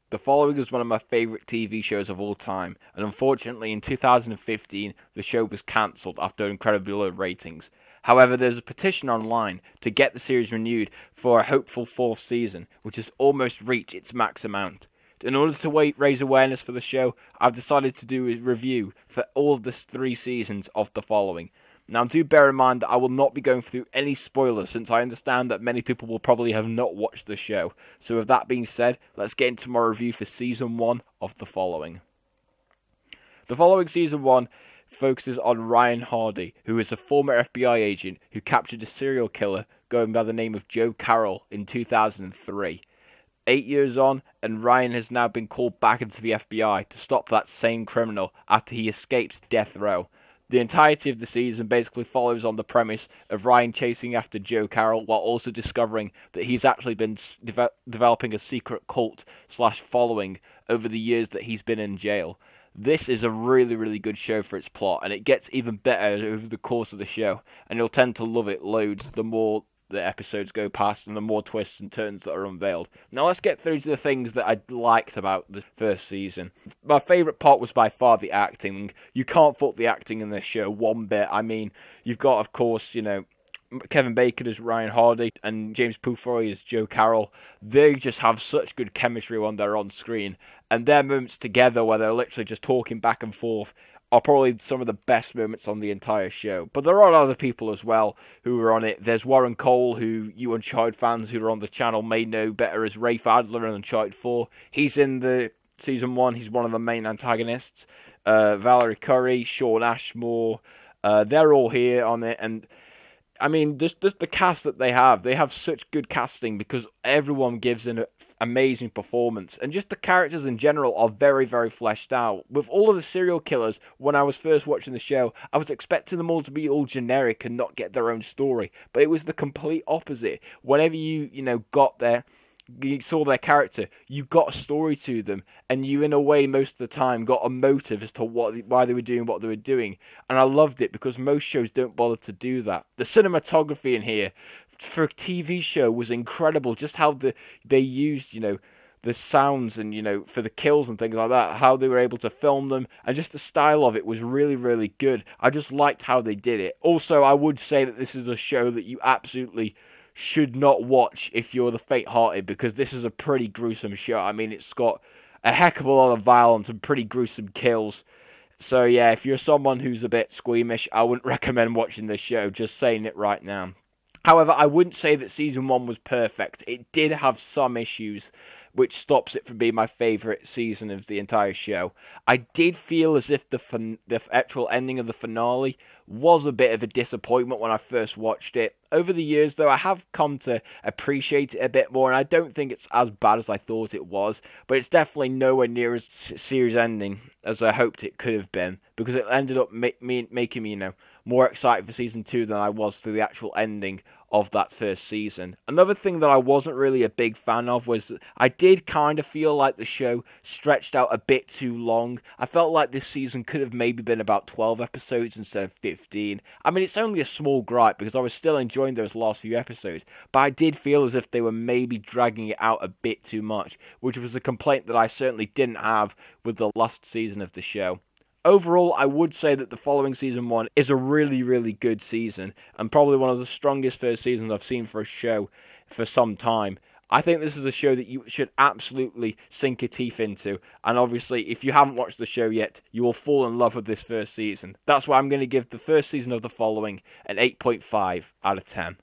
The Following is one of my favourite TV shows of all time, and unfortunately in 2015 the show was cancelled after incredibly low ratings. However, there's a petition online to get the series renewed for a hopeful fourth season, which has almost reached its max amount. In order to raise awareness for the show, I've decided to do a review for all of the 3 seasons of The Following. Now, do bear in mind that I will not be going through any spoilers, since I understand that many people will probably have not watched the show. So with that being said, let's get into my review for Season 1 of The Following. The Following Season 1 focuses on Ryan Hardy, who is a former FBI agent who captured a serial killer going by the name of Joe Carroll in 2003. 8 years on, and Ryan has now been called back into the FBI to stop that same criminal after he escapes death row. The entirety of the season basically follows on the premise of Ryan chasing after Joe Carroll while also discovering that he's actually been developing a secret cult / following over the years that he's been in jail. This is a really good show for its plot, and it gets even better over the course of the show, and you'll tend to love it loads the more the episodes go past and the more twists and turns that are unveiled. Now let's get through to the things that I liked about the first season. My favourite part was by far the acting. You can't fault the acting in this show one bit. I mean, you've got, of course, Kevin Bacon as Ryan Hardy and James Pufoy as Joe Carroll. They just have such good chemistry when they're on screen, and their moments together where they're literally just talking back and forth are probably some of the best moments on the entire show. But there are other people as well who are on it. There's Warren Cole, who you Uncharted fans who are on the channel may know better as Rafe Adler in Uncharted 4. He's in the Season 1. He's one of the main antagonists. Valerie Curry, Shawn Ashmore, they're all here on it. And I mean, just the cast that they have such good casting because everyone gives an amazing performance. And just the characters in general are very fleshed out. With all of the serial killers, when I was first watching the show, I was expecting them all to be all generic and not get their own story. But it was the complete opposite. Whenever you got there, you saw their character, you got a story to them, and you in a way most of the time got a motive as to why they were doing what they were doing. And I loved it because most shows don't bother to do that. The cinematography in here for a TV show was incredible. Just how they used the sounds and for the kills and things like that, how they were able to film them, and just the style of it was really good. I just liked how they did it. Also, I would say that this is a show that you absolutely should not watch if you're the faint-hearted, because this is a pretty gruesome show. I mean, it's got a heck of a lot of violence and pretty gruesome kills. So yeah, if you're someone who's a bit squeamish, I wouldn't recommend watching this show, just saying it right now. However, I wouldn't say that Season 1 was perfect. It did have some issues, which stops it from being my favourite season of the entire show. I did feel as if the actual ending of the finale was a bit of a disappointment when I first watched it. Over the years, though, I have come to appreciate it a bit more, and I don't think it's as bad as I thought it was, but it's definitely nowhere near as series ending as I hoped it could have been, because it ended up making me, more excited for Season 2 than I was for the actual ending of that first season. Another thing that I wasn't really a big fan of was that I did kind of feel like the show stretched out a bit too long. I felt like this season could have maybe been about 12 episodes instead of 15. I mean, it's only a small gripe because I was still enjoying those last few episodes, but I did feel as if they were maybe dragging it out a bit too much, which was a complaint that I certainly didn't have with the last season of the show. Overall, I would say that The Following Season 1 is a really good season, and probably one of the strongest first seasons I've seen for a show for some time. I think this is a show that you should absolutely sink your teeth into, and obviously, if you haven't watched the show yet, you will fall in love with this first season. That's why I'm going to give the first season of The Following an 8.5 out of 10.